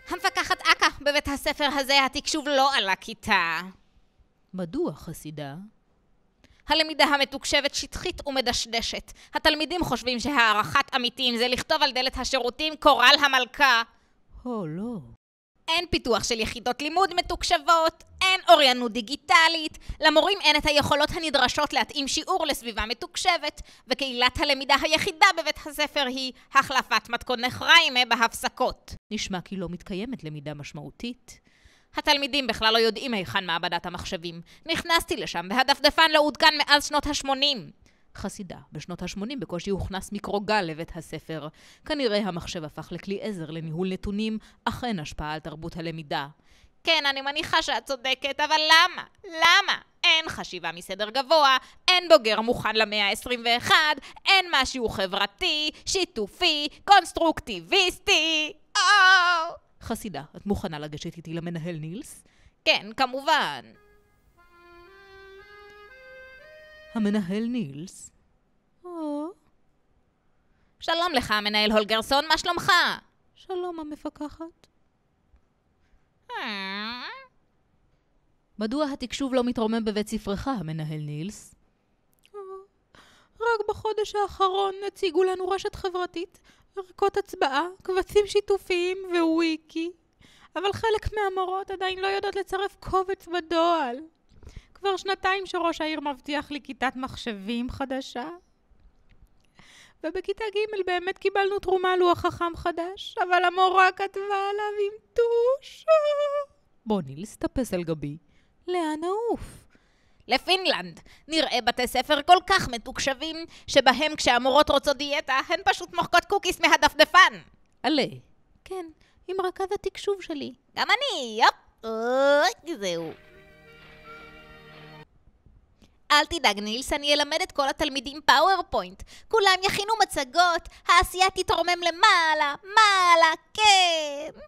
המפקחת אקה, בבית הספר הזה התקשוב לא על הכיתה. מדוע, חסידה? הלמידה המתוקשבת שטחית ומדשדשת. התלמידים חושבים שהערכת עמיתים זה לכתוב על דלת השירותים קורל המלכה. לא. אין פיתוח של יחידות לימוד מתוקשבות, אין אוריינות דיגיטלית, למורים אין את היכולות הנדרשות להתאים שיעור לסביבה מתוקשבת, וקהילת הלמידה היחידה בבית הספר היא החלפת מתכון נחריימה בהפסקות. נשמע כי לא מתקיימת למידה משמעותית. התלמידים בכלל לא יודעים היכן מעבדת המחשבים. נכנסתי לשם והדפדפן לא עודכן מאז שנות ה-80. חסידה, בשנות ה-80 בקושי הוכנס מיקרוגל לבית הספר. כנראה המחשב הפך לכלי עזר לניהול נתונים, אך אין השפעה על תרבות הלמידה. כן, אני מניחה שאת צודקת, אבל למה? למה? אין חשיבה מסדר גבוה, אין בוגר מוכן למאה ה-21, אין משהו חברתי, שיתופי, קונסטרוקטיביסטי. חסידה, את מוכנה לגשת איתי למנהל נילס? כן, כמובן. המנהל נילס? שלום לך, המנהל הולגרסון, מה שלומך? שלום, המפקחת. מדוע התקשוב לא מתרומם בבית ספרך, המנהל נילס? רק בחודש האחרון הציגו לנו רשת חברתית, ערכות הצבעה, קבצים שיתופיים וויקי. אבל חלק מהמורות עדיין לא יודעות לצרף קובץ בדואל. כבר שנתיים שראש העיר מבטיח לי כיתת מחשבים חדשה. ובכיתה ג' באמת קיבלנו תרומה לוח חכם חדש, אבל המורה כתבה עליו עם טוש. בוא נילס, תפס על גבי. לאן נעוף? לפינלנד. נראה בתי ספר כל כך מתוקשבים, שבהם כשהמורות רוצות דיאטה, הן פשוט מוחקות קוקיס מהדפדפן. עלה. כן, עם רכז התקשוב שלי. גם אני, יופ. זהו. אל תדאג נילס, אני אלמד את כל התלמידים פאורפוינט. כולם יכינו מצגות, העשייה תתרומם למעלה, מעלה, כן.